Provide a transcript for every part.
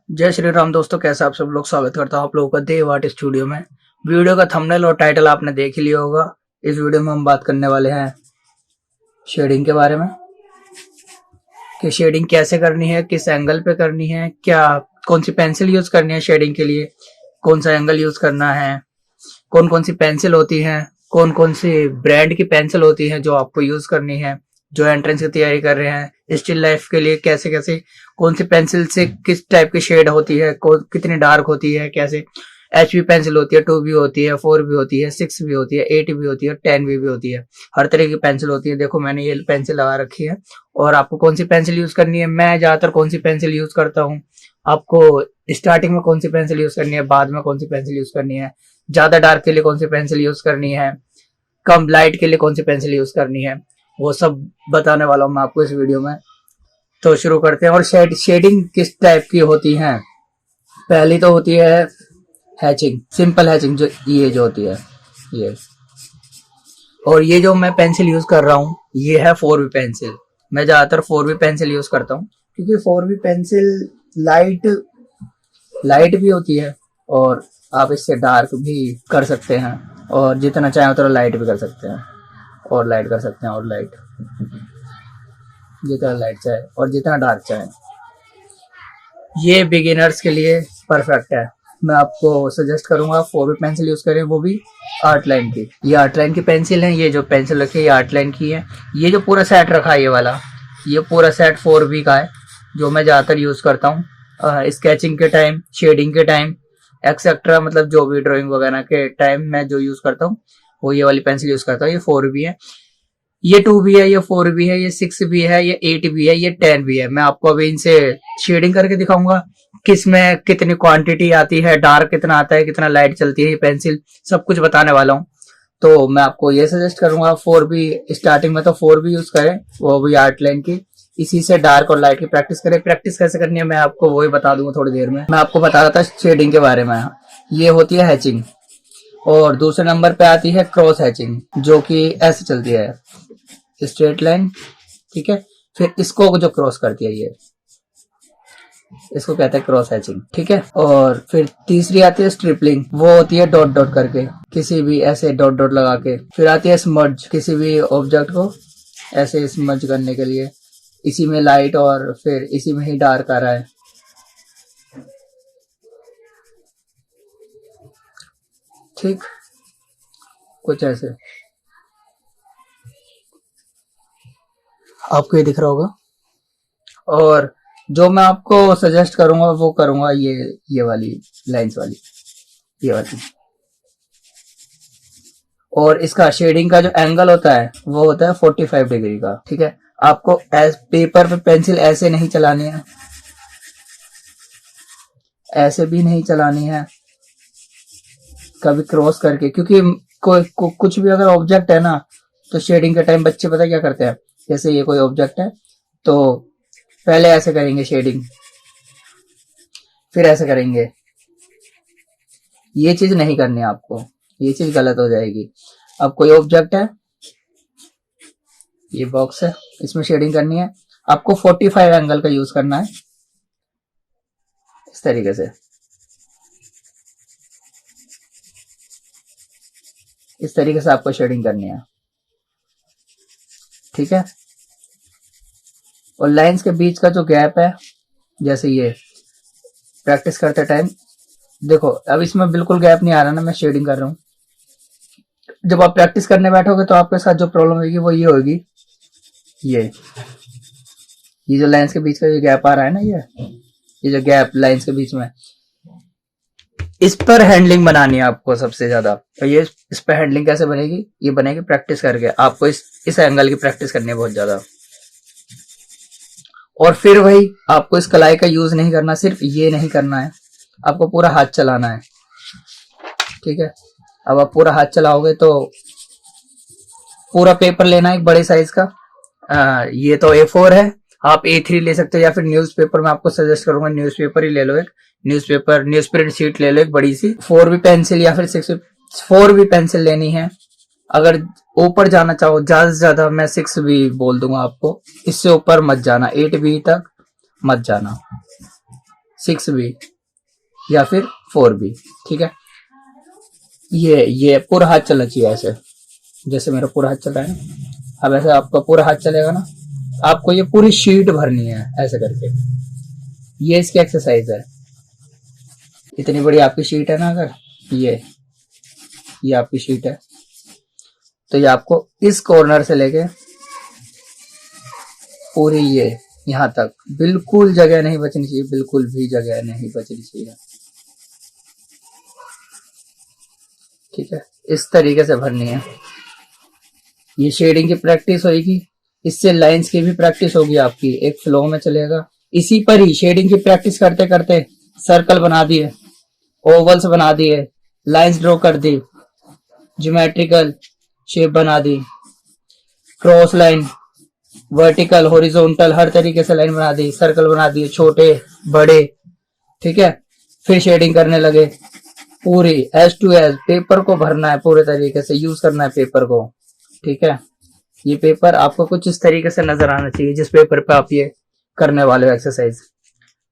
जय श्री राम दोस्तों, कैसे आप सब लोग। स्वागत करता हूँ आप लोगों का देव आर्ट स्टूडियो में। वीडियो का थंबनेल और टाइटल आपने देख ही लिया होगा। इस वीडियो में हम बात करने वाले हैं शेडिंग के बारे में कि शेडिंग कैसे करनी है, किस एंगल पे करनी है, क्या कौन सी पेंसिल यूज करनी है शेडिंग के लिए, कौन सा एंगल यूज करना है, कौन कौन सी पेंसिल होती हैं, कौन कौन सी ब्रांड की पेंसिल होती है जो आपको यूज करनी है। जो एंट्रेंस की तैयारी कर रहे हैं स्टिल लाइफ के लिए, कैसे कैसे कौन सी पेंसिल से किस टाइप की शेड होती है, कितनी डार्क होती है, कैसे एचबी पेंसिल होती है, 2B होती है, 4B होती है, 6B होती है, 8B होती है, 10B भी होती है। हर तरह की पेंसिल होती है। देखो मैंने ये पेंसिल लगा रखी है और आपको कौन सी पेंसिल यूज करनी है। मैं ज्यादातर कौन सी पेंसिल यूज करता हूँ, आपको स्टार्टिंग में कौन सी पेंसिल यूज करनी है, बाद में कौन सी पेंसिल यूज करनी है, ज्यादा डार्क के लिए कौन सी पेंसिल यूज करनी है, कम लाइट के लिए कौन सी पेंसिल यूज करनी है, वो सब बताने वाला हूँ मैं आपको इस वीडियो में। तो शुरू करते हैं। और शेडिंग किस टाइप की होती है। पहली तो होती है हैचिंग, सिंपल हैचिंग, जो होती है ये। और ये जो मैं पेंसिल यूज कर रहा हूँ ये है 4B पेंसिल। मैं ज्यादातर 4B पेंसिल यूज करता हूँ क्योंकि 4B पेंसिल लाइट भी होती है और आप इससे डार्क भी कर सकते हैं और जितना चाहे उतना लाइट भी कर सकते हैं और लाइट कर सकते हैं और लाइट, जितना लाइट चाहे और जितना डार्क चाहे। ये बिगिनर्स के लिए परफेक्ट है। मैं आपको सजेस्ट करूंगा 4B पेंसिल यूज करें, वो भी आर्ट लाइन की। ये आर्ट लाइन की पेंसिल है। ये जो पेंसिल रखी है ये आर्ट लाइन की है। ये जो पूरा सेट रखा है ये वाला, ये पूरा सेट 4B का है जो मैं ज्यादातर यूज करता हूँ स्केचिंग के टाइम, शेडिंग के टाइम, एक्सेट्रा, मतलब जो भी ड्राइंग वगैरह के टाइम मैं जो यूज करता हूँ वो ये वाली पेंसिल यूज करता हूँ। ये 4B है, ये 2B है, ये 4B है, ये 6B है, ये 8B है, ये 10B है। मैं आपको अभी इनसे शेडिंग करके दिखाऊंगा किस में कितनी क्वांटिटी आती है, डार्क कितना आता है, कितना लाइट चलती है ये पेंसिल, सब कुछ बताने वाला हूँ। तो मैं आपको ये सजेस्ट करूंगा 4B स्टार्टिंग में तो 4B यूज करें, वो भी आर्ट लाइन की। इसी से डार्क और लाइट की प्रैक्टिस करें। प्रैक्टिस कैसे करनी है मैं आपको वही बता दूंगा थोड़ी देर में। मैं आपको बता रहा था शेडिंग के बारे में। ये होती है हैचिंग और दूसरे नंबर पे आती है क्रॉस हैचिंग, जो कि ऐसे चलती है स्ट्रेट लाइन, ठीक है। फिर इसको जो क्रॉस करती है ये, इसको कहते हैं क्रॉस हैचिंग, ठीक है। और फिर तीसरी आती है स्ट्रिपलिंग, वो होती है डॉट डॉट करके, किसी भी ऐसे डॉट डॉट लगा के। फिर आती है स्मर्ज, किसी भी ऑब्जेक्ट को ऐसे स्मर्ज करने के लिए, इसी में लाइट और फिर इसी में ही डार्क आ रहा है, ठीक, कुछ ऐसे आपको ये दिख रहा होगा। और जो मैं आपको सजेस्ट करूंगा वो करूंगा ये वाली लाइंस वाली, ये वाली। और इसका शेडिंग का जो एंगल होता है वो होता है 45 डिग्री का, ठीक है। आपको पेपर पे पेंसिल ऐसे नहीं चलानी है, ऐसे भी नहीं चलानी है, कभी क्रॉस करके, क्योंकि कुछ भी अगर ऑब्जेक्ट है ना तो शेडिंग के टाइम बच्चे पता क्या करते हैं, जैसे ये कोई ऑब्जेक्ट है तो पहले ऐसे करेंगे शेडिंग, फिर ऐसे करेंगे। ये चीज नहीं करनी है आपको, ये चीज गलत हो जाएगी। अब कोई ऑब्जेक्ट है, ये बॉक्स है, इसमें शेडिंग करनी है, आपको 45 एंगल का यूज करना है, इस तरीके से, इस तरीके से आपको शेडिंग करनी है, ठीक है। और लाइंस के बीच का जो गैप है, जैसे ये प्रैक्टिस करते टाइम देखो, अब इसमें बिल्कुल गैप नहीं आ रहा ना, मैं शेडिंग कर रहा हूँ। जब आप प्रैक्टिस करने बैठोगे तो आपके साथ जो प्रॉब्लम होगी वो ये होगी, ये जो लाइंस के बीच का जो गैप आ रहा है ना, ये जो गैप लाइंस के बीच में, इस पर हैंडलिंग बनानी है आपको सबसे ज्यादा। तो ये इस पर हैंडलिंग कैसे बनेगी, ये बनेगी प्रैक्टिस करके। आपको इस एंगल की प्रैक्टिस करनी है बहुत ज्यादा। और फिर वही, आपको इस कलाई का यूज नहीं करना, सिर्फ ये नहीं करना है, आपको पूरा हाथ चलाना है, ठीक है। अब आप पूरा हाथ चलाओगे तो पूरा पेपर लेना है एक बड़े साइज का। ये तो A4 है, आप A3 ले सकते हो या फिर न्यूज़पेपर। मैं आपको सजेस्ट करूंगा न्यूज़पेपर ही ले लो, एक न्यूज़पेपर, न्यूज़ प्रिंट शीट ले लो एक बड़ी सी। 4B पेंसिल या फिर 4B पेंसिल लेनी है। अगर ऊपर जाना चाहो ज्यादा से ज्यादा मैं 6B बोल दूंगा आपको, इससे ऊपर मत जाना, 8B तक मत जाना, 6B या फिर 4B। ठीक है, ये पूरा हाथ चलना चाहिए ऐसे, जैसे मेरा पूरा हाथ चल रहा है ना। अब ऐसे आपका पूरा हाथ चलेगा ना, आपको ये पूरी शीट भरनी है ऐसे करके। ये इसकी एक्सरसाइज है। इतनी बड़ी आपकी शीट है ना, अगर ये आपकी शीट है, तो ये आपको इस कॉर्नर से लेके पूरी ये यहाँ तक बिल्कुल जगह नहीं बचनी चाहिए, बिल्कुल भी जगह नहीं बचनी चाहिए। ठीक है, इस तरीके से भरनी है। ये शेडिंग की प्रैक्टिस होगी, इससे लाइंस की भी प्रैक्टिस होगी आपकी, एक फ्लो में चलेगा। इसी पर ही शेडिंग की प्रैक्टिस करते करते सर्कल बना दिए, ओवल्स बना दिए, लाइंस ड्रॉ कर दी, ज्योमेट्रिकल शेप बना दी, क्रॉस लाइन, वर्टिकल, हॉरिजॉन्टल, हर तरीके से लाइन बना दी, सर्कल बना दिए, छोटे बड़े। ठीक है, फिर शेडिंग करने लगे पूरी एज टू एज। पेपर को भरना है पूरे तरीके से, यूज करना है पेपर को। ठीक है, ये पेपर आपको कुछ इस तरीके से नजर आना चाहिए जिस पेपर पे आप ये करने वाले हो एक्सरसाइज।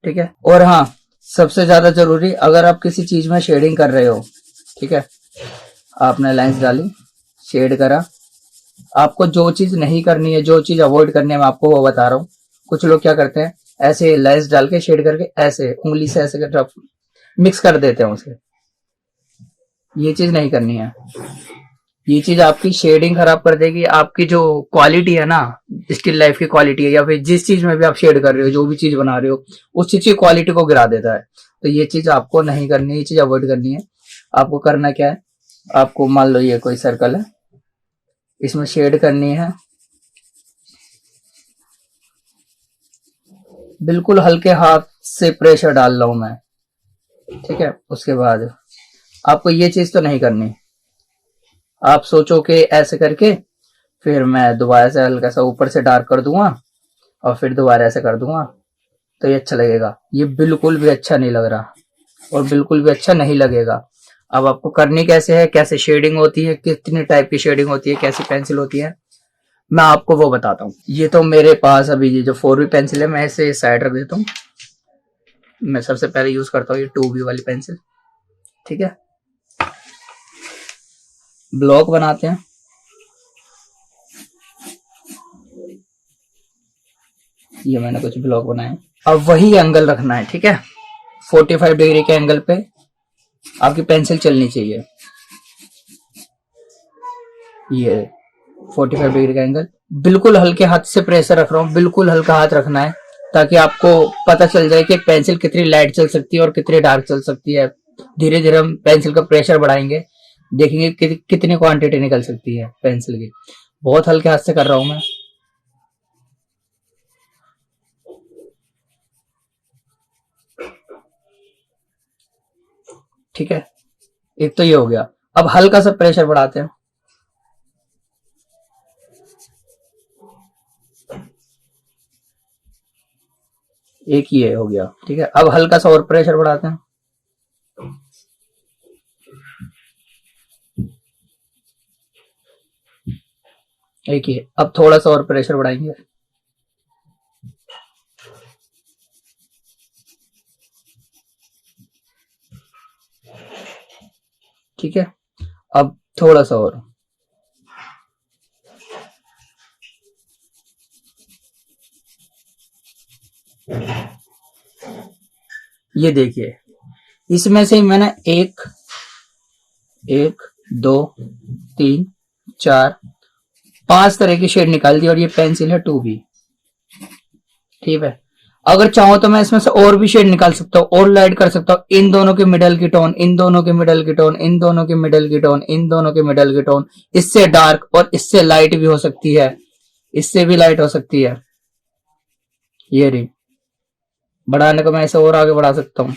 ठीक है, और हाँ, सबसे ज्यादा जरूरी, अगर आप किसी चीज में शेडिंग कर रहे हो, ठीक है, आपने लाइंस डाली, शेड करा, आपको जो चीज नहीं करनी है, जो चीज अवॉइड करनी है, मैं आपको वो बता रहा हूँ। कुछ लोग क्या करते हैं, ऐसे लाइंस डाल के शेड करके ऐसे उंगली से ऐसे मिक्स कर देते हैं उसे। ये चीज नहीं करनी है। ये चीज आपकी शेडिंग खराब कर देगी, आपकी जो क्वालिटी है ना, स्टिल लाइफ की क्वालिटी है, या फिर जिस चीज में भी आप शेड कर रहे हो, जो भी चीज बना रहे हो, उस चीज की क्वालिटी को गिरा देता है। तो ये चीज आपको नहीं करनी है, ये चीज अवॉइड करनी है। आपको करना क्या है, आपको मान लो ये कोई सर्कल है, इसमें शेड करनी है, बिल्कुल हल्के हाथ से प्रेशर डाल रहा हूं मैं। ठीक है, उसके बाद आपको ये चीज तो नहीं करनी। आप सोचो कि ऐसे करके फिर मैं दोबारा से हल्का सा ऊपर से डार्क कर दूंगा और फिर दोबारा ऐसे कर दूंगा तो ये अच्छा लगेगा। ये बिल्कुल भी अच्छा नहीं लग रहा और बिल्कुल भी अच्छा नहीं लगेगा। अब आपको करनी कैसे है, कैसे शेडिंग होती है, कितनी टाइप की शेडिंग होती है, कैसी पेंसिल होती है, मैं आपको वो बताता हूँ। ये तो मेरे पास अभी ये जो 4B पेंसिल है, मैं इसे साइड रख देता हूँ। मैं सबसे पहले यूज करता हूँ ये 2B वाली पेंसिल। ठीक है, ब्लॉक बनाते हैं। ये मैंने कुछ ब्लॉक बनाए। अब वही एंगल रखना है। ठीक है, 45 डिग्री के एंगल पे आपकी पेंसिल चलनी चाहिए। ये 45 डिग्री का एंगल, बिल्कुल हल्के हाथ से प्रेशर रख रहा हूँ, बिल्कुल हल्का हाथ रखना है ताकि आपको पता चल जाए कि पेंसिल कितनी लाइट चल सकती है और कितनी डार्क चल सकती है। धीरे धीरे हम पेंसिल का प्रेशर बढ़ाएंगे, देखेंगे कितनी क्वांटिटी निकल सकती है पेंसिल की। बहुत हल्के हाथ से कर रहा हूं मैं। ठीक है, एक तो ये हो गया। अब हल्का सा प्रेशर बढ़ाते हैं। एक ये हो गया। ठीक है, अब हल्का सा और प्रेशर बढ़ाते हैं। एक ये, अब थोड़ा सा और प्रेशर बढ़ाएंगे। ठीक है, अब थोड़ा सा और। ये देखिए, इसमें से मैंने 1 2 3 4 5 तरह की शेड निकाल दी और ये पेंसिल है 2B। ठीक है, अगर चाहो तो मैं इसमें से और भी शेड निकाल सकता हूँ और लाइट कर सकता हूँ। इन दोनों के मिडल की टोन, इन दोनों के मिडल की टोन, इन दोनों के मिडल की टोन, इन दोनों के मिडल की टोन, इससे डार्क और इससे लाइट भी हो सकती है, इससे भी लाइट हो सकती है। ये रही, बढ़ाने को मैं ऐसे और आगे बढ़ा सकता हूँ।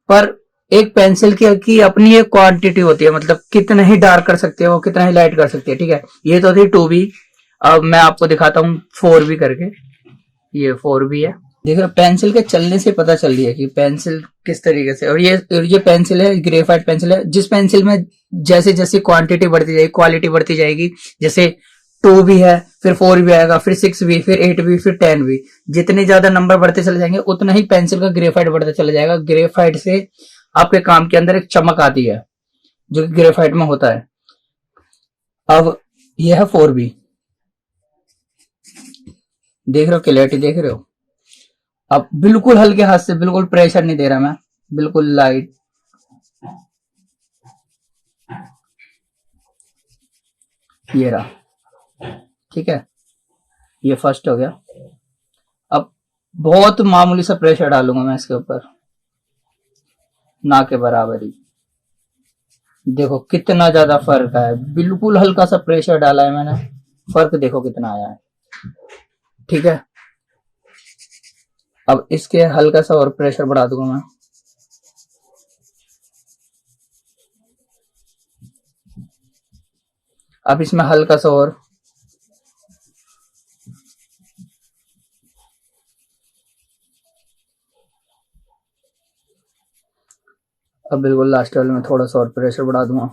पर एक पेंसिल की अपनी एक क्वांटिटी होती है, मतलब कितना ही डार्क कर सकती है वो, कितना ही लाइट कर सकती है। ठीक है, ये तो थी 2B। अब मैं आपको दिखाता हूँ 4B करके। ये 4B है। देखो, पेंसिल के चलने से पता चल रही है कि पेंसिल किस तरीके से। और ये पेंसिल है, ग्रेफाइट पेंसिल है। जिस पेंसिल में जैसे जैसे क्वांटिटी बढ़ती जाएगी, क्वालिटी बढ़ती जाएगी, जैसे टू भी है, फिर फोर भी आएगा, फिर सिक्स भी, फिर एट भी, फिर 10 भी। जितने ज्यादा नंबर बढ़ते चले जाएंगे उतना ही पेंसिल का ग्रेफाइट बढ़ता चला जाएगा। ग्रेफाइट से आपके काम के अंदर एक चमक आती है जो कि ग्रेफाइट में होता है। अब यह है फोर बी, देख रहे हो क्लियरिटी, देख रहे हो। अब बिल्कुल हल्के हाथ से, बिल्कुल प्रेशर नहीं दे रहा मैं, बिल्कुल लाइट। ये रहा, ठीक है, ये फर्स्ट हो गया। अब बहुत मामूली सा प्रेशर डालूंगा मैं इसके ऊपर, ना के बराबर ही। देखो कितना ज्यादा फर्क है, बिल्कुल हल्का सा प्रेशर डाला है मैंने, फर्क देखो कितना आया है, ठीक है। अब इसके हल्का सा और प्रेशर बढ़ा दूंगा मैं। अब इसमें हल्का सा और, अब बिल्कुल लास्ट लेवल में थोड़ा सा और प्रेशर बढ़ा दूंगा।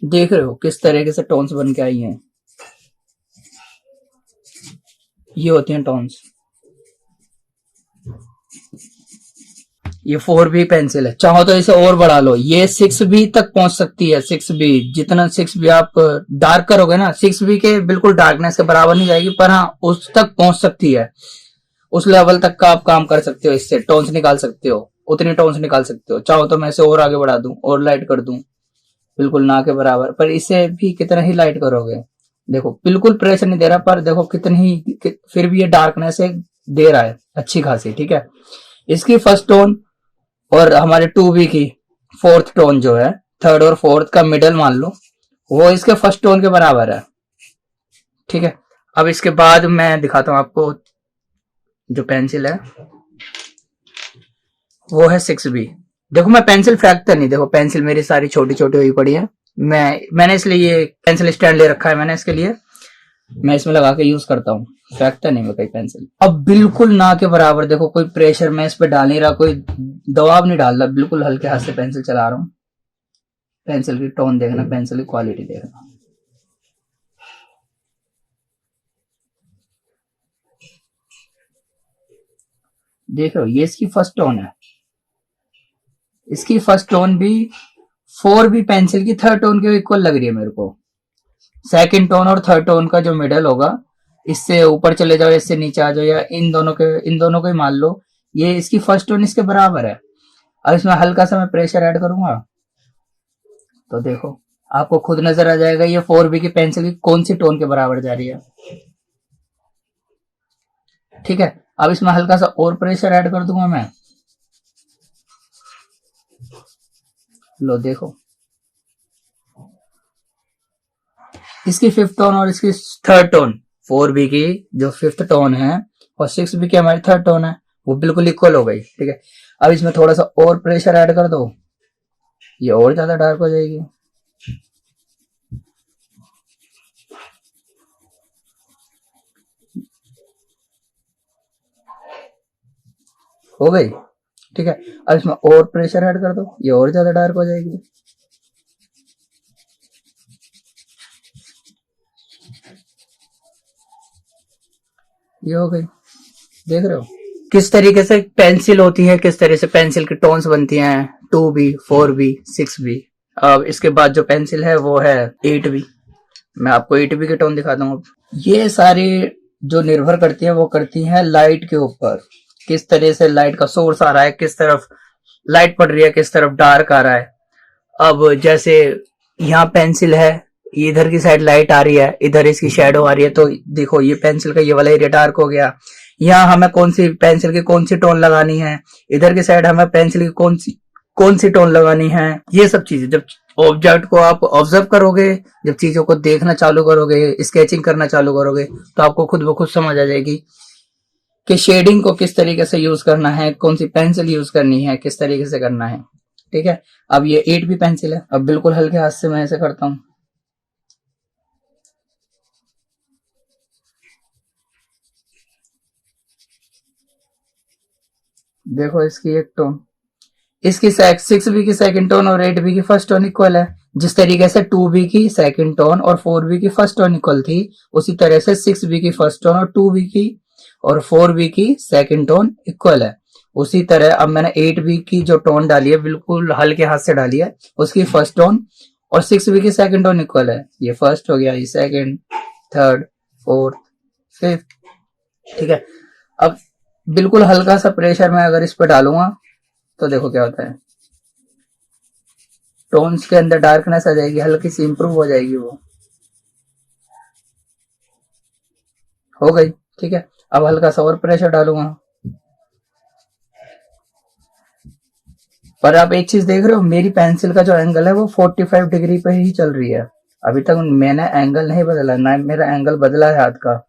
देख रहे हो किस तरीके से टोन्स बन के आई हैं, ये होती हैं टोन्स। ये फोर बी पेंसिल है, चाहो तो इसे और बढ़ा लो, ये सिक्स बी तक पहुंच सकती है। सिक्स बी, जितना सिक्स बी आप डार्क करोगे ना, सिक्स बी के बिल्कुल डार्कनेस के बराबर नहीं जाएगी, पर हाँ उस तक पहुंच सकती है। उस लेवल तक का आप काम कर सकते हो, इससे टोन्स निकाल सकते हो, उतनी टोन्स निकाल सकते हो। चाहो तो मैं इसे और आगे बढ़ा दूं और लाइट कर दूं, बिल्कुल ना के बराबर, पर इसे भी कितना ही लाइट करोगे। देखो बिल्कुल प्रेशर नहीं दे रहा, पर देखो कितनी ही फिर भी ये डार्कनेस दे रहा है अच्छी खासी, ठीक है। इसकी फर्स्ट टोन और हमारे टू बी की फोर्थ टोन जो है, थर्ड और फोर्थ का मिडल मान लो, वो इसके फर्स्ट टोन के बराबर है, ठीक है। अब इसके बाद मैं दिखाता हूं आपको, जो पेंसिल है वो है सिक्स बी। देखो मैं पेंसिल फेंकता नहीं, देखो पेंसिल मेरी सारी छोटी छोटी हुई पड़ी है, मैंने इसलिए ये पेंसिल स्टैंड ले रखा है मैंने इसके लिए, मैं इसमें लगा के यूज करता हूँ, फेंकता नहीं मैं कहीं पेंसिल। अब बिल्कुल ना के बराबर, देखो कोई प्रेशर मैं इस पे डाल नहीं रहा, कोई दबाव नहीं डाल रहा, बिल्कुल हल्के हाथ से पेंसिल चला रहा हूँ। पेंसिल की टोन देखना, पेंसिल की क्वालिटी देखना, देख रहे हो, ये इसकी फर्स्ट टोन है। इसकी फर्स्ट टोन भी फोर बी पेंसिल की थर्ड टोन के इक्वल लग रही है मेरे को। सेकंड टोन और थर्ड टोन का जो मिडल होगा, इससे ऊपर चले जाओ, इससे नीचे आ जाओ, या इन दोनों को ही मान लो, ये इसकी फर्स्ट टोन इसके बराबर है। अब इसमें हल्का सा मैं प्रेशर ऐड करूंगा, तो देखो आपको खुद नजर आ जाएगा ये फोर बी की पेंसिल की कौन सी टोन के बराबर जा रही है, ठीक है। अब इसमें हल्का सा और प्रेशर ऐड कर दूंगा मैं, लो देखो, इसकी फिफ्थ टोन और इसकी थर्ड टोन, फोर बी की जो फिफ्थ टोन है और सिक्स बी की हमारी थर्ड टोन है, वो बिल्कुल इक्वल हो गई, ठीक है। अब इसमें थोड़ा सा और प्रेशर ऐड कर दो, ये और ज्यादा डार्क हो जाएगी, हो गई, ठीक है। अब इसमें और प्रेशर ऐड कर दो, ये और ज्यादा डार्क हो जाएगी, ये हो गई। देख रहे हो किस तरीके से पेंसिल होती है, किस तरह से पेंसिल की टोन्स बनती हैं, two B, four B, six B. अब इसके बाद जो पेंसिल है वो है एट बी, मैं आपको एट बी की टोन दिखाता हूँ। ये सारी जो निर्भर करती है वो करती है लाइट के ऊपर, किस तरह से लाइट का सोर्स आ रहा है, किस तरफ लाइट पड़ रही है, किस तरफ डार्क आ रहा है। अब जैसे यहाँ पेंसिल है, इधर की साइड लाइट आ रही है, इधर इसकी शेडो आ रही है, तो देखो ये पेंसिल का ये वाला एरिया डार्क हो गया। यहाँ हमें कौन सी पेंसिल की कौन सी टोन लगानी है, इधर की साइड हमें पेंसिल की कौन सी टोन लगानी है, ये सब चीजें जब ऑब्जेक्ट को आप ऑब्जर्व करोगे, जब चीजों को देखना चालू करोगे, स्केचिंग करना चालू करोगे, तो आपको खुद ब खुद समझ आ जाएगी कि शेडिंग को किस तरीके से यूज करना है, कौन सी पेंसिल यूज करनी है, किस तरीके से करना है, ठीक है। अब ये एट बी पेंसिल है, अब बिल्कुल हल्के हाथ से मैं ऐसे करता हूं, देखो इसकी एक टोन, इसकी 6B की सेकंड टोन और 8B की फर्स्ट टोन इक्वल है। जिस तरीके से 2B की सेकंड टोन और 4B की फर्स्ट टोन इक्वल थी, उसी तरह से 6B की फर्स्ट टोन और 2B की और 4B की सेकंड टोन इक्वल है। उसी तरह अब मैंने 8B की जो टोन डाली है, बिल्कुल हल्के हाथ से डाली है, उसकी फर्स्ट टोन और 6B की सेकंड टोन इक्वल है। ये फर्स्ट हो गया, ये सेकंड, थर्ड, फोर्थ, फिफ्थ। ठीक है, अब बिल्कुल हल्का सा प्रेशर मैं अगर इस पर डालूंगा तो देखो क्या होता है, टोन्स के अंदर डार्कनेस आ जाएगी, हल्की सी इंप्रूव हो जाएगी, वो हो गई। ठीक है, अब हल्का सा और प्रेशर डालूंगा। पर आप एक चीज देख रहे हो, मेरी पेंसिल का जो एंगल है वो 45 डिग्री पे ही चल रही है। अभी तक मैंने एंगल नहीं बदला, ना मेरा एंगल बदला है हाथ का,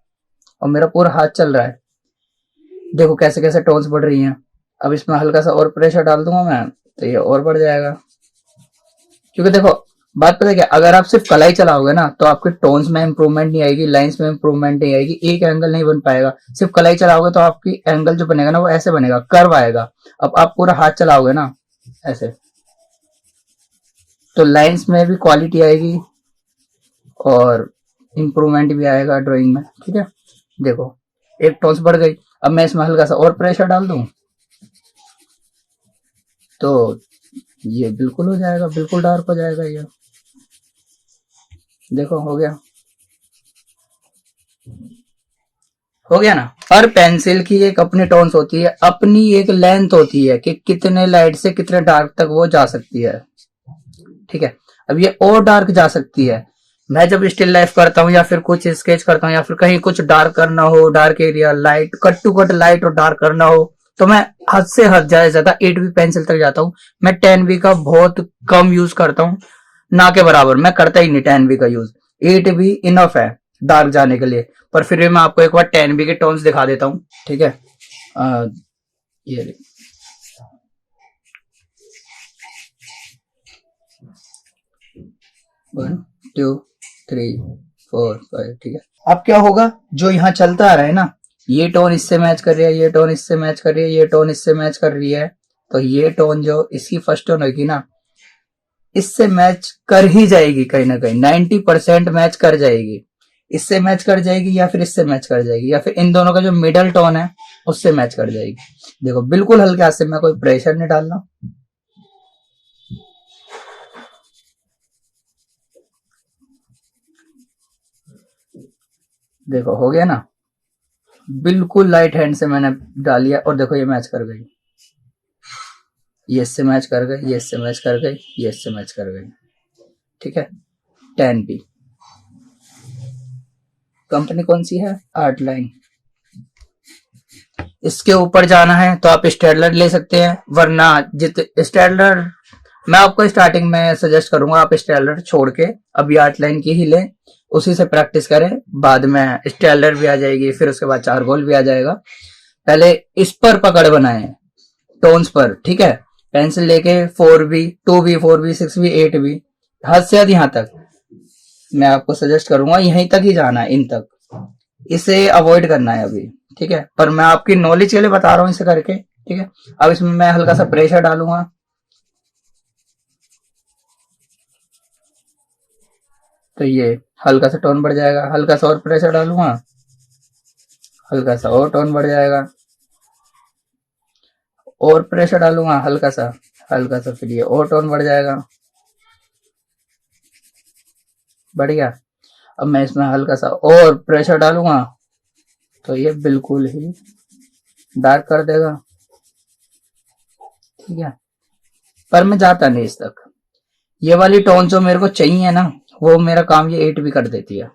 और मेरा पूरा हाथ चल रहा है। देखो कैसे कैसे टोन्स बढ़ रही हैं। अब इसमें हल्का सा और प्रेशर डाल दूंगा मैं, तो ये और बढ़ जाएगा। क्योंकि देखो बात पता है क्या, अगर आप सिर्फ कलाई चलाओगे ना तो आपके टोन्स में इंप्रूवमेंट नहीं आएगी, लाइंस में इंप्रूवमेंट नहीं आएगी, एक एंगल नहीं बन पाएगा। सिर्फ कलाई चलाओगे तो आपकी एंगल जो बनेगा ना वो ऐसे बनेगा, कर्व आएगा। अब आप पूरा हाथ चलाओगे ना ऐसे, तो लाइंस में भी क्वालिटी आएगी और इंप्रूवमेंट भी आएगा ड्राइंग में। ठीक है, देखो एक टोन्स बढ़ गई। अब मैं इसमें हल्का सा और प्रेशर डाल दूं तो ये बिल्कुल हो जाएगा, बिल्कुल डार्क हो जाएगा। ये देखो हो गया, हो गया ना। हर पेंसिल की एक अपनी टोन्स होती है, अपनी एक लेंथ होती है कि कितने लाइट से कितने डार्क तक वो जा सकती है। ठीक है, अब ये और डार्क जा सकती है। मैं जब स्टिल लाइफ करता हूँ या फिर कुछ स्केच करता हूँ या फिर कहीं कुछ डार्क करना हो, dark area, light, cut to cut light और डार्क करना हो, तो मैं हद से हद ज्यादा 8B पेंसिल तक जाता हूँ। मैं 10B का बहुत कम यूज करता हूँ, ना के बराबर, मैं करता ही नहीं 10B का यूज। 8B इनफ है डार्क जाने के लिए। पर फिर भी मैं आपको एक बार 10B के टोन्स दिखा देता हूँ। ठीक है, ये 1 2 3 4 5। ठीक है, अब क्या होगा, जो यहाँ चलता आ रहा है ना, ये टोन इससे मैच कर रही है, ये टोन इससे मैच कर रही है, ये टोन इससे मैच कर रही है, तो ये टोन जो इसकी फर्स्ट टोन होगी ना, इससे मैच कर ही जाएगी, कहीं ना कहीं 90% मैच कर जाएगी। इससे मैच कर जाएगी या फिर इससे मैच कर जाएगी या फिर इन दोनों का जो मिडल टोन है उससे मैच कर जाएगी। देखो बिल्कुल हल्के हाथ से, मैं कोई प्रेशर नहीं डालना। देखो हो गया ना, बिल्कुल लाइट हैंड से मैंने डालिया और देखो ये मैच कर गई, ये इससे मैच कर गई, ये इससे मैच कर गई, ये इससे मैच कर गई। ठीक है, 10B। कंपनी कौन सी है, आर्ट लाइन। इसके ऊपर जाना है तो आप स्टेडलर ले सकते हैं, वरना स्टेडलर मैं आपको स्टार्टिंग में सजेस्ट करूंगा आप स्टेडलर छोड़ के अभी आर्ट लाइन की ही लें, उसी से प्रैक्टिस करें। बाद में स्टेडलर भी आ जाएगी, फिर उसके बाद चारकोल भी आ जाएगा। पहले इस पर पकड़ बनाए टोन्स पर। ठीक है, पेंसिल लेके 4B 2B 4B 6B 8B हद से हद यहाँ तक मैं आपको सजेस्ट करूंगा, यहीं तक ही जाना है, इन तक, इसे अवॉइड करना है अभी। ठीक है, पर मैं आपकी नॉलेज के लिए बता रहा हूं इसे करके। ठीक है, अब इसमें मैं हल्का सा प्रेशर डालूंगा, तो ये हल्का सा टोन बढ़ जाएगा। हल्का सा और प्रेशर डालूंगा, हल्का सा और टोन बढ़ जाएगा। और प्रेशर डालूंगा हल्का सा, फिर ये और टोन बढ़ जाएगा। बढ़ गया। अब मैं इसमें हल्का सा और प्रेशर डालूंगा तो ये बिल्कुल ही डार्क कर देगा। ठीक है, पर मैं जाता नहीं इस तक। ये वाली टोन जो मेरे को चाहिए ना, वो मेरा काम ये 8B कर देती है।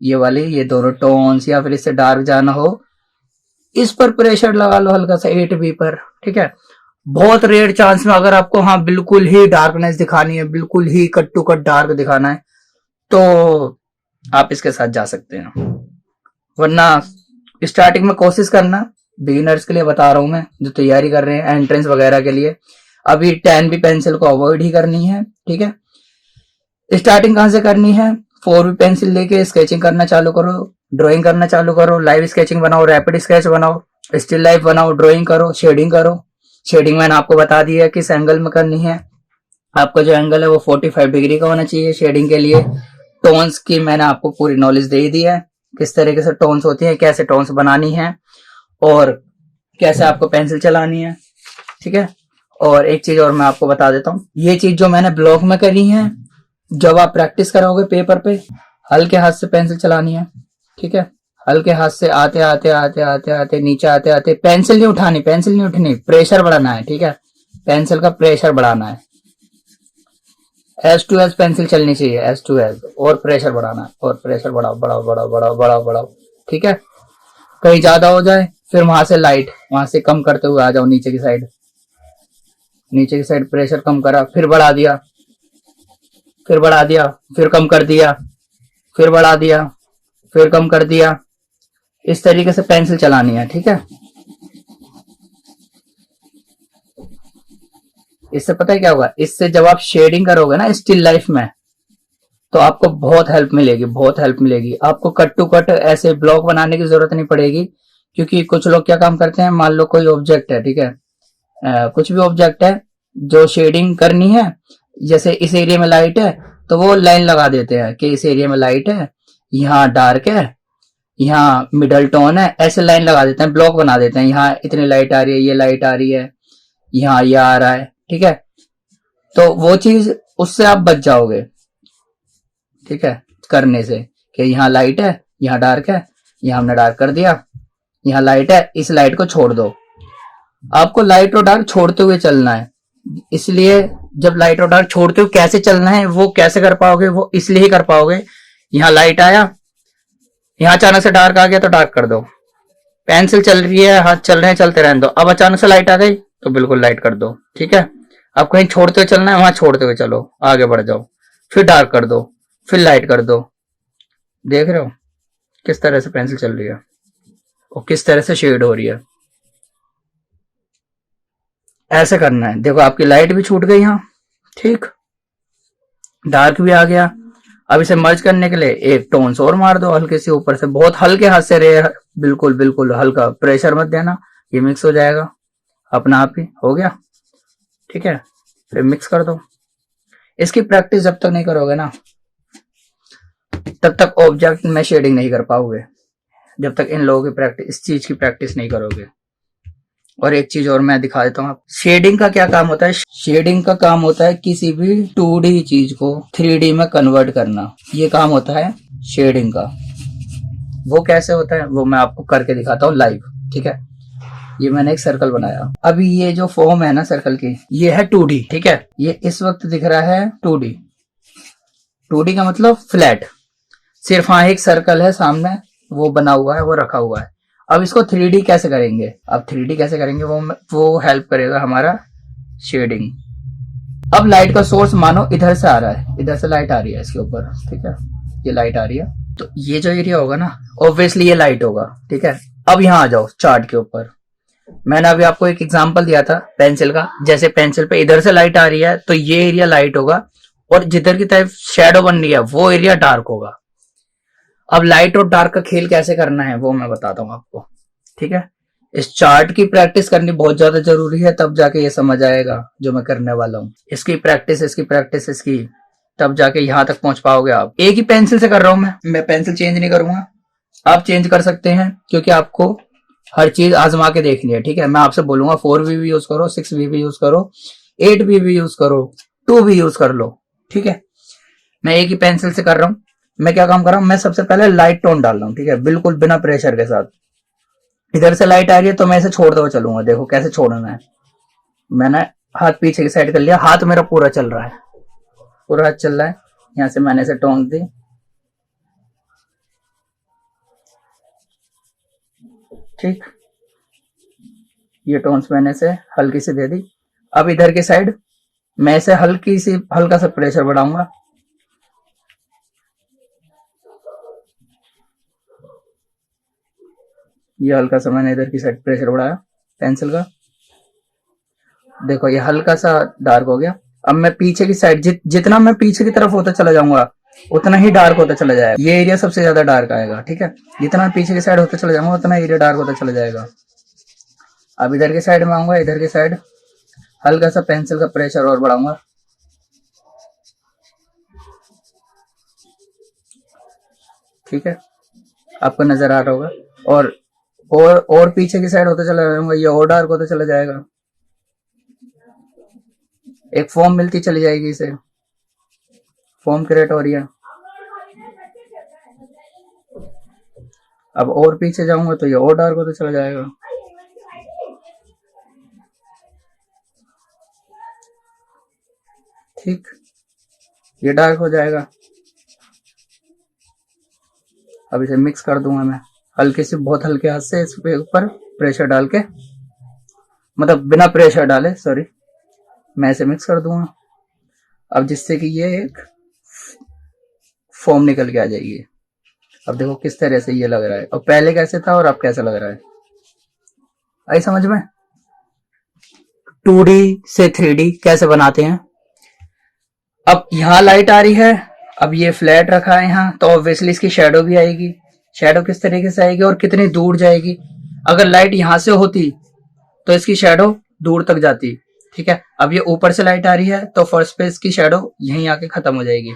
ये वाली, ये दोनों टोन्स या फिर इससे डार्क जाना हो, इस पर प्रेशर लगा लो हल्का सा 8B पर। ठीक है, बहुत रेयर चांस में अगर आपको हाँ बिल्कुल ही डार्कनेस दिखानी है, बिल्कुल ही कट टू कट डार्क दिखाना है, तो आप इसके साथ जा सकते हैं। वरना स्टार्टिंग में कोशिश करना, बिगिनर्स के लिए बता रहा हूं मैं, जो तैयारी कर रहे हैं एंट्रेंस वगैरह के लिए, अभी 10B पेंसिल को अवॉइड ही करनी है। ठीक है, स्टार्टिंग कहां से करनी है, 4B पेंसिल लेके स्केचिंग करना चालू करो, ड्राइंग करना चालू करो, लाइव स्केचिंग बनाओ, रैपिड स्केच बनाओ, स्टिल लाइफ बनाओ, ड्राइंग करो, शेडिंग करो। शेडिंग मैंने आपको बता दी है किस एंगल में करनी है। आपका जो एंगल है वो 45 डिग्री का होना चाहिए शेडिंग के लिए। टोन्स की मैंने आपको पूरी नॉलेज दे दी है, किस तरीके से टोन्स होती है, कैसे टोन्स बनानी है और कैसे आपको पेंसिल चलानी है, ठीक है। और एक चीज और मैं आपको बता देता हूँ, ये चीज जो मैंने ब्लॉक में करी है, जब आप प्रैक्टिस करोगे पेपर पे हल्के हाथ से पेंसिल चलानी है, ठीक है। हल्के हाथ से आते आते आते आते आते नीचे आते आते पेंसिल नहीं उठानी, पेंसिल नहीं उठनी, प्रेशर बढ़ाना है, ठीक है। पेंसिल का प्रेशर बढ़ाना है। S2S पेंसिल चलनी चाहिए, S2S, और प्रेशर बढ़ाना है, और प्रेशर बढ़ाओ बढ़ाओ बढ़ाओ बढ़ाओ बढ़ाओ बढ़ाओ, ठीक है। कहीं ज्यादा हो जाए फिर वहां से लाइट, वहां से कम करते हुए आ जाओ नीचे की साइड। नीचे की साइड प्रेशर कम करा, फिर बढ़ा दिया, फिर बढ़ा दिया, फिर कम कर दिया, फिर बढ़ा दिया, फिर कम कर दिया। इस तरीके से पेंसिल चलानी है, ठीक है। इससे पता है क्या होगा, इससे जब आप शेडिंग करोगे ना स्टिल लाइफ में, तो आपको बहुत हेल्प मिलेगी, बहुत हेल्प मिलेगी। आपको कट टू कट ऐसे ब्लॉक बनाने की जरूरत नहीं पड़ेगी, क्योंकि कुछ लोग क्या काम करते हैं, मान लो कोई ऑब्जेक्ट है, ठीक है, कुछ भी ऑब्जेक्ट है जो शेडिंग करनी है, जैसे इस एरिया में लाइट है तो वो लाइन लगा देते हैं कि इस एरिया में लाइट है, यहाँ डार्क है, यहाँ मिडल टोन है, ऐसे लाइन लगा देते हैं, ब्लॉक बना देते हैं। यहाँ इतनी लाइट आ रही है, ये लाइट आ रही है, यहाँ ये आ रहा है, ठीक है। तो वो चीज उससे आप बच जाओगे, ठीक है, करने से कि यहाँ लाइट है, यहाँ डार्क है, यहाँ हमने डार्क कर दिया, यहाँ लाइट है, इस लाइट को छोड़ दो। आपको लाइट और डार्क छोड़ते हुए चलना है, इसलिए जब लाइट और डार्क छोड़ते हुए कैसे चलना है वो कैसे कर पाओगे, वो इसलिए ही कर पाओगे, यहाँ लाइट आया, यहाँ अचानक से डार्क आ गया तो डार्क कर दो, पेंसिल चल रही है, हाथ चल रहे हैं, चलते रहने दो। अब अचानक से लाइट आ गई तो बिल्कुल लाइट कर दो, ठीक है। अब कहीं छोड़ते हुए चलना है, वहां छोड़ते हुए चलो, आगे बढ़ जाओ, फिर डार्क कर दो, फिर लाइट कर दो। देख रहे हो किस तरह से पेंसिल चल रही है और किस तरह से शेड हो रही है। ऐसे करना है। देखो आपकी लाइट भी छूट गई यहाँ, ठीक, डार्क भी आ गया। अब इसे मर्ज करने के लिए एक टोन्स और मार दो हल्के से ऊपर से, बहुत हल्के हाथ से, रे बिल्कुल बिल्कुल हल्का, प्रेशर मत देना, ये मिक्स हो जाएगा अपना आप ही, हो गया, ठीक है। फिर मिक्स कर दो। इसकी प्रैक्टिस जब तक नहीं करोगे ना तब तक ऑब्जेक्ट में शेडिंग नहीं कर पाओगे, जब तक इन लोगों की प्रैक्टिस, इस चीज की प्रैक्टिस नहीं करोगे। और एक चीज और मैं दिखा देता हूँ आप, शेडिंग का क्या काम होता है। शेडिंग का काम होता है किसी भी 2D चीज को 3D में कन्वर्ट करना, ये काम होता है शेडिंग का। वो कैसे होता है वो मैं आपको करके दिखाता हूँ लाइव, ठीक है। ये मैंने एक सर्कल बनाया, अभी ये जो फॉर्म है ना सर्कल की, ये है 2D, ठीक है। ये इस वक्त दिख रहा है 2D, 2D का मतलब फ्लैट, सिर्फ हाँ एक सर्कल है सामने, वो बना हुआ है, वो रखा हुआ है। अब इसको 3D कैसे करेंगे, अब 3D कैसे करेंगे वो हेल्प करेगा हमारा शेडिंग। अब लाइट का सोर्स मानो इधर से आ रहा है, इधर से लाइट आ रही है इसके ऊपर, ठीक है, ये लाइट आ रही है, तो ये जो एरिया होगा ना ऑब्वियसली ये लाइट होगा, ठीक है। अब यहाँ आ जाओ चार्ट के ऊपर, मैंने अभी आपको एक एग्जांपल दिया था पेंसिल का, जैसे पेंसिल पे इधर से लाइट आ रही है तो ये एरिया लाइट होगा, और जिधर की तरफ शेडो बन रही है वो एरिया डार्क होगा। अब लाइट और डार्क का खेल कैसे करना है वो मैं बताता हूँ आपको, ठीक है। इस चार्ट की प्रैक्टिस करनी बहुत ज्यादा जरूरी है, तब जाके ये समझ आएगा जो मैं करने वाला हूँ। इसकी प्रैक्टिस तब जाके यहाँ तक पहुंच पाओगे आप। एक ही पेंसिल से कर रहा हूं मैं पेंसिल चेंज नहीं करूंगा, आप चेंज कर सकते हैं, क्योंकि आपको हर चीज आजमा के देखनी है, ठीक है। मैं आपसे बोलूंगा 4V भी यूज करो, 6V भी यूज करो, 8V भी यूज करो, 2V यूज कर लो, ठीक है। मैं एक ही पेंसिल से कर रहा हूँ। मैं क्या काम कर रहा हूँ, मैं सबसे पहले लाइट टोन डाल रहा हूँ, ठीक है, बिल्कुल बिना प्रेशर के साथ। इधर से लाइट आ रही है तो मैं इसे छोड़ते हुए चलूंगा, देखो कैसे छोड़ना है। मैंने हाथ पीछे की साइड कर लिया, हाथ मेरा पूरा चल रहा है, पूरा हाथ चल रहा है। यहाँ से मैंने इसे टोन दी, ठीक, ये टोन्स मैंने से हल्की सी दे दी। अब इधर की साइड मैं इसे हल्का सा प्रेशर बढ़ाऊंगा, ये हल्का सा मैंने इधर की साइड प्रेशर बढ़ाया पेंसिल का, देखो ये हल्का सा डार्क हो गया। अब मैं पीछे की साइड जितना मैं पीछे की तरफ होता चला जाऊंगा उतना ही डार्क होता चला जाएगा, ये एरिया सबसे ज्यादा डार्क आएगा, ठीक है। जितना पीछे की साइड होता चला जाऊंगा उतना एरिया डार्क होता चला जाएगा। अब इधर की साइड में आऊंगा, इधर की साइड हल्का सा पेंसिल का प्रेशर और बढ़ाऊंगा। ठीक है, आपको नजर आ रहा होगा। और पीछे की साइड होता चला जाऊंगा, ये और डार्क होता चला जाएगा। एक फॉर्म मिलती चली जाएगी, इसे फॉर्म क्रिएट हो रही है। अब और पीछे जाऊंगा तो ये और डार्क होता चला जाएगा। ठीक, ये डार्क हो जाएगा। अब इसे मिक्स कर दूंगा मैं हल्के से, बहुत हल्के हाथ से इसके ऊपर प्रेशर डाल के, मतलब बिना प्रेशर डाले, सॉरी, मैं इसे मिक्स कर दूंगा। अब जिससे कि ये एक फॉर्म निकल के आ जाएगी। अब देखो किस तरह से ये लग रहा है, और पहले कैसे था और अब कैसा लग रहा है, आई समझ में। 2D से 3D कैसे बनाते हैं। अब यहाँ लाइट आ रही है, अब ये फ्लैट रखा है यहाँ, तो ऑब्वियसली इसकी शेडो भी आएगी। शेडो किस तरीके से आएगी और कितनी दूर जाएगी। अगर लाइट यहाँ से होती तो इसकी शेडो दूर तक जाती। ठीक है, अब ये ऊपर से लाइट आ रही है तो फर्स्ट पे इसकी शेडो यहीं आके खत्म हो जाएगी।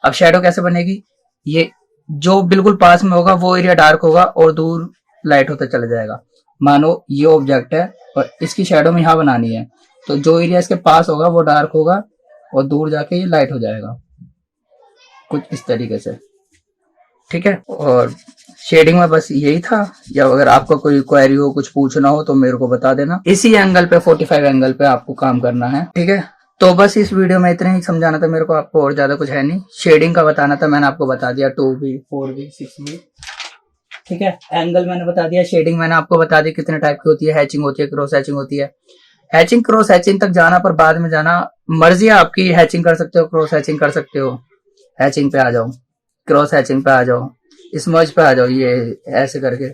अब शेडो कैसे बनेगी, ये जो बिल्कुल पास में होगा वो एरिया डार्क होगा और दूर लाइट होता चला जाएगा। मानो ये ऑब्जेक्ट है और इसकी शेडो में यहाँ बनानी है, तो जो एरिया इसके पास होगा वो डार्क होगा और दूर जाके ये लाइट हो जाएगा, कुछ इस तरीके से। ठीक है, और शेडिंग में बस यही था। या अगर आपका कोई क्वेरी हो, कुछ पूछना हो तो मेरे को बता देना। इसी एंगल पे 45 एंगल पे आपको काम करना है। ठीक है, तो बस इस वीडियो में इतना ही समझाना था मेरे को आपको, और ज्यादा कुछ है नहीं। शेडिंग का बताना था, मैंने आपको बता दिया, 2B 4B 6B। ठीक है, एंगल मैंने बता दिया, शेडिंग मैंने आपको बता दी कितने टाइप की होती है, हैचिंग होती है, क्रॉस हैचिंग होती है। हैचिंग क्रॉस हैचिंग तक जाना पर बाद में जाना, मर्जी है आपकी, हैचिंग कर सकते हो, क्रॉस हैचिंग कर सकते हो। हैचिंग पे आ जाओ, क्रॉस हैचिंग पे आ जाओ, स्मर्ज पे आ जाओ, ये ऐसे करके।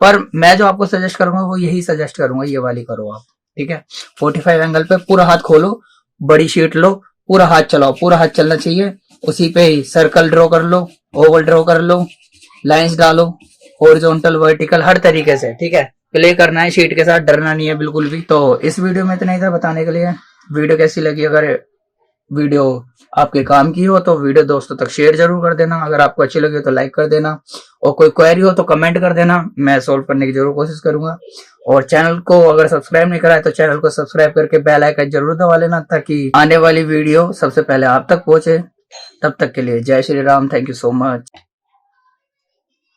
पर मैं जो आपको सजेस्ट करूंगा वो यही सजेस्ट करूंगा, ये वाली करो आप। ठीक है, 45 एंगल पे पूरा हाथ खोलो, बड़ी शीट लो, पूरा हाथ चलाओ, पूरा हाथ चलना चाहिए। उसी पे ही सर्कल ड्रॉ कर लो, ओवल ड्रॉ कर लो, लाइंस डालो, हॉरिजॉन्टल वर्टिकल हर तरीके से। ठीक है, प्ले करना है शीट के साथ, डरना नहीं है बिल्कुल भी। तो इस वीडियो में इतना ही था बताने के लिए। वीडियो कैसी लगी, अगर वीडियो आपके काम की हो तो वीडियो दोस्तों तक शेयर जरूर कर देना। अगर आपको अच्छी लगी हो तो लाइक कर देना, और कोई क्वेरी हो तो कमेंट कर देना, मैं सोल्व करने की जरूर कोशिश करूंगा। और चैनल को अगर सब्सक्राइब नहीं करा है तो चैनल को सब्सक्राइब करके बेल आइकन जरूर दबा लेना, ताकि आने वाली वीडियो सबसे पहले आप तक पहुंचे। तब तक के लिए जय Shri Ram, thank you so much.